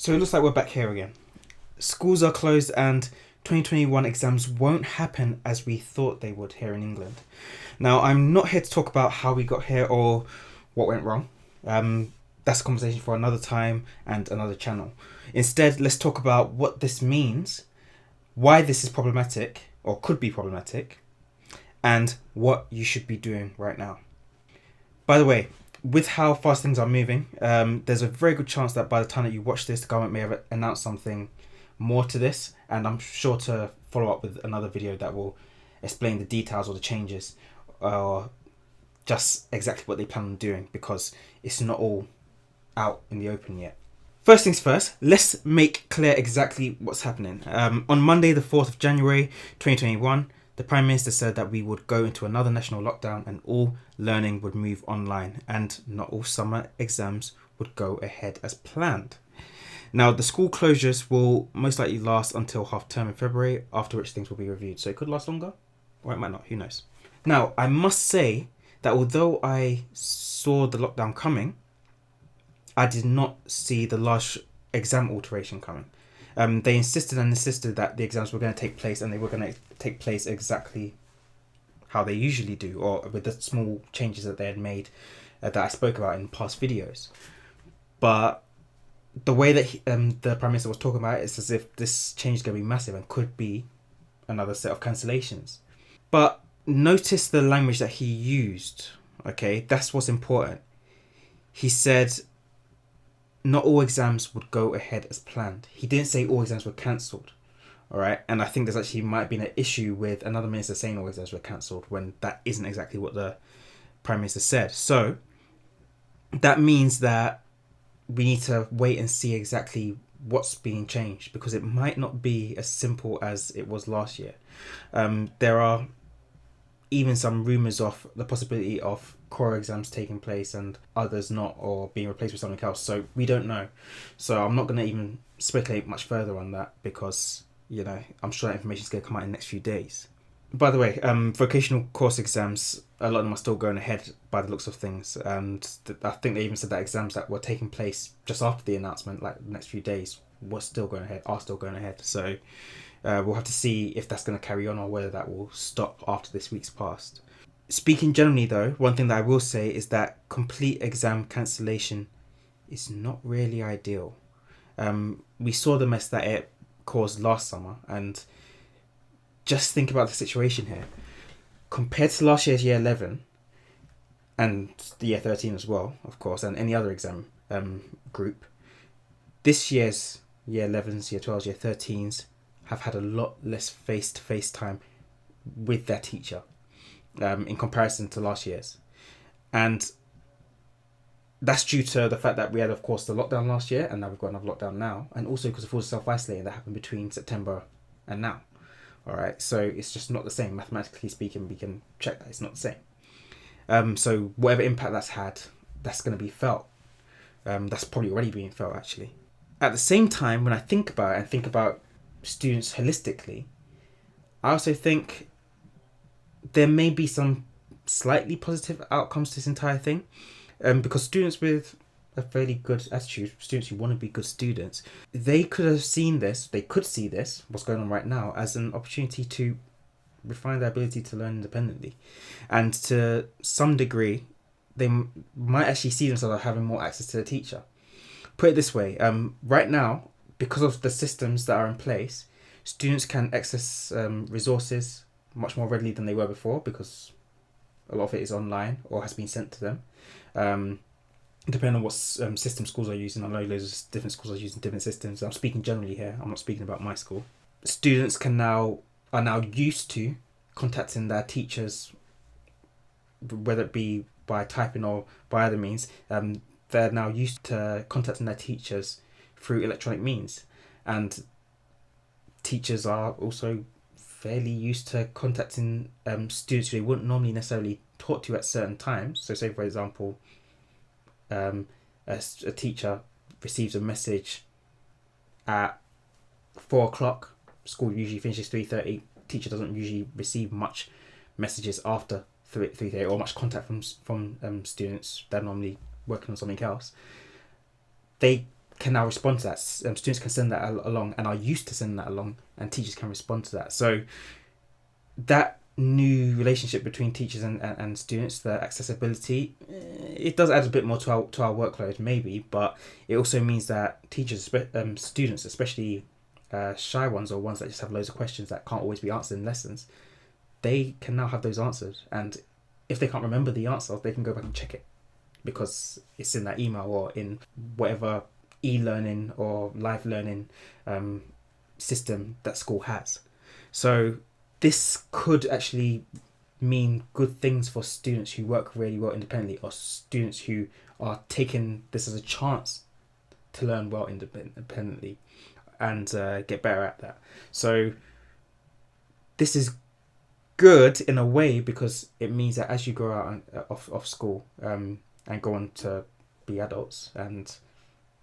So it looks like we're back here again. Schools are closed and 2021 exams won't happen as we thought they would here in England. Now, I'm not here to talk about how we got here or what went wrong. That's a conversation for another time and another channel. Instead, let's talk about what this means, why this is problematic or could be problematic, and what you should be doing right now. By the way, with how fast things are moving, there's a very good chance that by the time that you watch this, the government may have announced something more to this, and I'm sure to follow up with another video that will explain the details or the changes, or just exactly what they plan on doing, because it's not all out in the open yet. First things first, let's make clear exactly what's happening. On Monday, the 4th of January 2021, the Prime Minister said that we would go into another national lockdown and all learning would move online and not all summer exams would go ahead as planned. Now, the school closures will most likely last until half term in February, after which things will be reviewed. So it could last longer, or it might not, who knows. Now, I must say that although I saw the lockdown coming, I did not see the large exam alteration coming. They insisted that the exams were going to take place, and they were going to take place exactly how they usually do, or with the small changes that they had made that I spoke about in past videos. But the way that the Prime Minister was talking about it, it's as if this change is going to be massive and could be another set of cancellations. But notice the language that he used, okay? That's what's important. He said not all exams would go ahead as planned. He didn't say all exams were cancelled, all right? And I think there's actually might have been an issue with another minister saying all exams were cancelled when that isn't exactly what the Prime Minister said. So that means that we need to wait and see exactly what's being changed, because it might not be as simple as it was last year. There are even some rumours of the possibility of core exams taking place and others not, or being replaced with something else. So we don't know. So I'm not going to even speculate much further on that, because, you know, I'm sure that information is going to come out in the next few days. By the way, vocational course exams, a lot of them are still going ahead by the looks of things. And I think they even said that exams that were taking place just after the announcement, like the next few days, are still going ahead. So we'll have to see if that's going to carry on or whether that will stop after this week's passed. Speaking generally though, one thing that I will say is that complete exam cancellation is not really ideal. We saw the mess that it caused last summer, and just think about the situation here. Compared to last year's year 11 and the year 13 as well, of course, and any other exam group, this year's year 11s, year 12s, year 13s have had a lot less face-to-face time with their teacher in comparison to last year's. And that's due to the fact that we had, of course, the lockdown last year, and now we've got another lockdown now, and also because of all the self-isolating that happened between September and now. All right, so it's just not the same. Mathematically speaking, we can check that it's not the same. So whatever impact that's had, that's going to be felt. That's probably already being felt, actually. At the same time, when I think about it and think about students holistically, I also think there may be some slightly positive outcomes to this entire thing, because students with a fairly good attitude, students who want to be good students, they could see this, what's going on right now, as an opportunity to refine their ability to learn independently. And to some degree, they might actually see themselves as having more access to the teacher. Put it this way, right now, because of the systems that are in place, students can access resources much more readily than they were before, because a lot of it is online or has been sent to them. Depending on what system schools are using. I know loads of different schools are using different systems. I'm speaking generally here. I'm not speaking about my school. Students are now used to contacting their teachers, whether it be by typing or by other means. They're now used to contacting their teachers through electronic means, and teachers are also fairly used to contacting students who they wouldn't normally necessarily talk to at certain times. So say, for example, a teacher receives a message at 4 o'clock. School usually finishes 3:30. Teacher doesn't usually receive much messages after 3:30 or much contact from students. They're normally working on something else. They can now respond to that. Students can send that along and are used to sending that along, and teachers can respond to that. So that new relationship between teachers and students, the accessibility, it does add a bit more to our workload maybe, but it also means that teachers, students, especially shy ones or ones that just have loads of questions that can't always be answered in lessons, they can now have those answered. And if they can't remember the answer, they can go back and check it because it's in that email or in whatever e-learning or live learning system that school has. So this could actually mean good things for students who work really well independently, or students who are taking this as a chance to learn well independently and get better at that. So this is good in a way because it means that as you grow out of school and go on to be adults and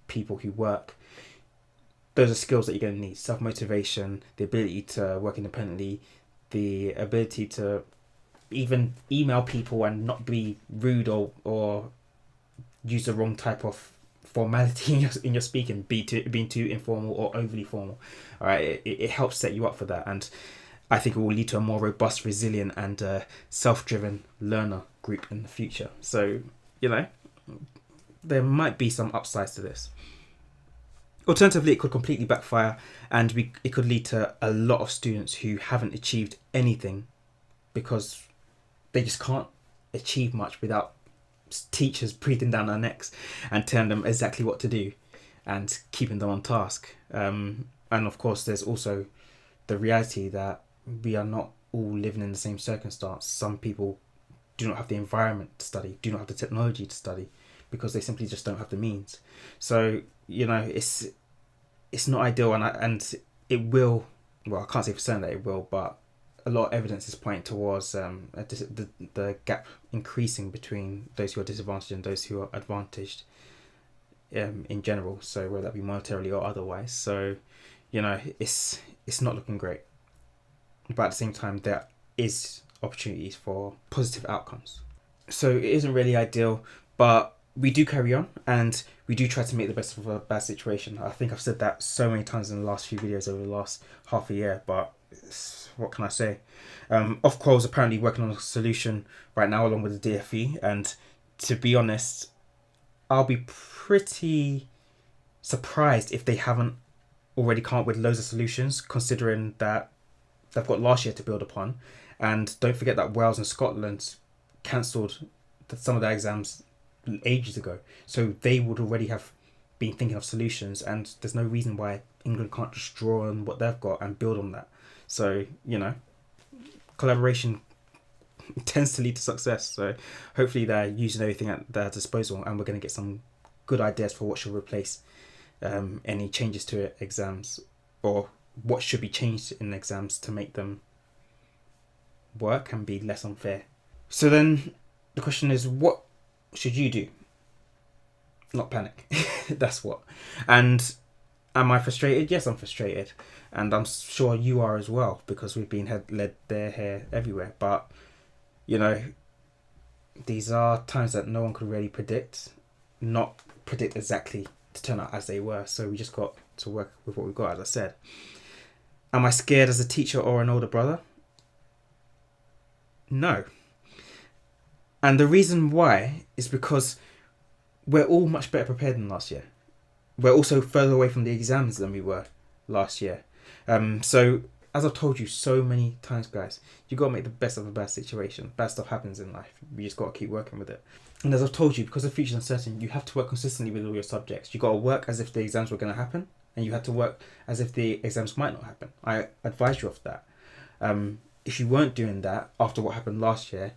people who work, those are skills that you're going to need. Self-motivation, the ability to work independently, the ability to even email people and not be rude or use the wrong type of formality in your speaking, being too informal or overly formal. All right, it helps set you up for that, and I think it will lead to a more robust, resilient, and self-driven learner group in the future. So, there might be some upsides to this. Alternatively, it could completely backfire, and it could lead to a lot of students who haven't achieved anything because they just can't achieve much without teachers breathing down their necks and telling them exactly what to do and keeping them on task. And of course, there's also the reality that we are not all living in the same circumstance. Some people do not have the environment to study, do not have the technology to study, because they simply just don't have the means. So, it's not ideal, and it will, well, I can't say for certain that it will, but a lot of evidence is pointing towards the gap increasing between those who are disadvantaged and those who are advantaged in general, so whether that be monetarily or otherwise. So, it's not looking great. But at the same time, there is opportunities for positive outcomes. So it isn't really ideal, but we do carry on and we do try to make the best of a bad situation. I think I've said that so many times in the last few videos over the last half a year, but what can I say? Ofqual is apparently working on a solution right now along with the DFE, and to be honest, I'll be pretty surprised if they haven't already come up with loads of solutions, considering that they've got last year to build upon. And don't forget that Wales and Scotland cancelled some of their exams ages ago, so they would already have been thinking of solutions, and there's no reason why England can't just draw on what they've got and build on that. So, collaboration tends to lead to success. So hopefully they're using everything at their disposal, and we're going to get some good ideas for what should replace any changes to exams, or what should be changed in exams to make them work and be less unfair. So then the question is, what should you do? Not panic. That's what. And am I frustrated? Yes, I'm frustrated, and I'm sure you are as well, because we've been led there, here, everywhere. But these are times that no one could really predict, not predict exactly to turn out as they were. So we just got to work with what we've got, as I said. Am I scared as a teacher or an older brother? No. And the reason why is because we're all much better prepared than last year. We're also further away from the exams than we were last year. So, as I've told you so many times, guys, you got to make the best of a bad situation. Bad stuff happens in life. We just got to keep working with it. And as I've told you, because the future's uncertain, you have to work consistently with all your subjects. You got to work as if the exams were going to happen, and you had to work as if the exams might not happen. I advise you of that. If you weren't doing that after what happened last year,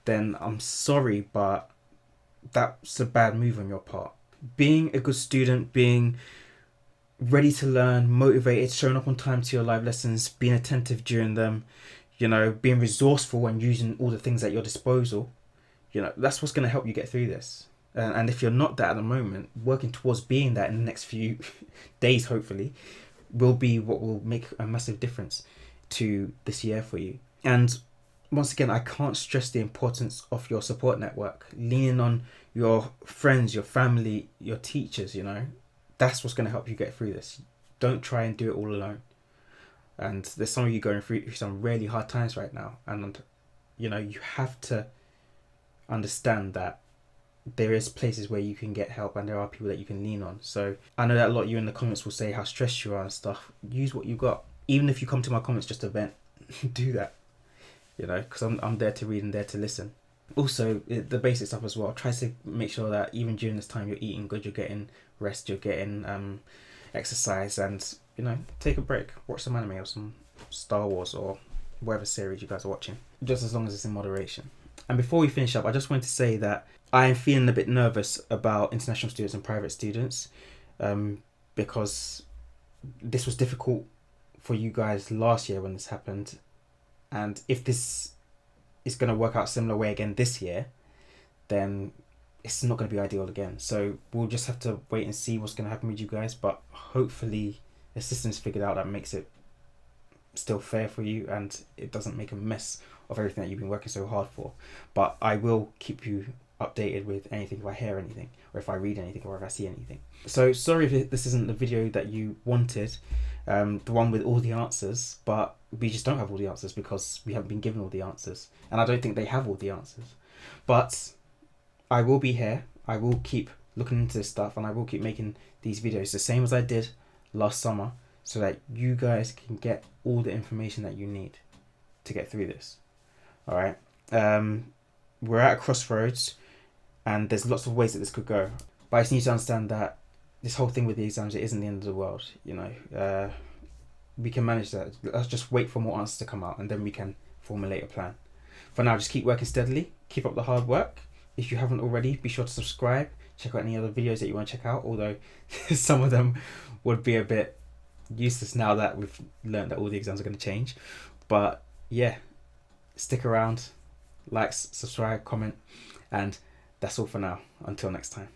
then I'm sorry, but that's a bad move on your part. Being a good student, being ready to learn, motivated, showing up on time to your live lessons, being attentive during them, being resourceful and using all the things at your disposal, that's what's going to help you get through this. And if you're not that at the moment, working towards being that in the next few days, hopefully, will be what will make a massive difference to this year for you. And once again, I can't stress the importance of your support network, leaning on your friends, your family, your teachers, That's what's going to help you get through this. Don't try and do it all alone. And there's some of you going through some really hard times right now, and you have to understand that there is places where you can get help, and there are people that you can lean on. So I know that a lot of you in the comments will say how stressed you are and stuff. Use what you got. Even if you come to my comments just to vent, do that. Because I'm there to read and there to listen. Also, the basic stuff as well. Try to make sure that even during this time you're eating good, you're getting rest, you're getting exercise, and take a break. Watch some anime or some Star Wars or whatever series you guys are watching. Just as long as it's in moderation. And before we finish up, I just wanted to say that I am feeling a bit nervous about international students and private students, because this was difficult for you guys last year when this happened, and if this is going to work out a similar way again this year, then it's not going to be ideal again. So we'll just have to wait and see what's going to happen with you guys, but hopefully the system's figured out that makes it still fair for you and it doesn't make a mess of everything that you've been working so hard for. But I will keep you updated with anything, if I hear anything, or if I read anything, or if I see anything. So sorry if this isn't the video that you wanted, the one with all the answers, but we just don't have all the answers because we haven't been given all the answers, and I don't think they have all the answers. But I will be here, I will keep looking into this stuff, and I will keep making these videos the same as I did last summer, so that you guys can get all the information that you need to get through this. Alright, we're at a crossroads, and there's lots of ways that this could go, but I just need to understand that this whole thing with the exams, it isn't the end of the world. We can manage that. Let's just wait for more answers to come out, and then we can formulate a plan. For now, just keep working steadily, keep up the hard work. If you haven't already, be sure to subscribe, check out any other videos that you want to check out, although some of them would be a bit useless now that we've learned that all the exams are going to change. But yeah, stick around, like, subscribe, comment, and that's all for now. Until next time.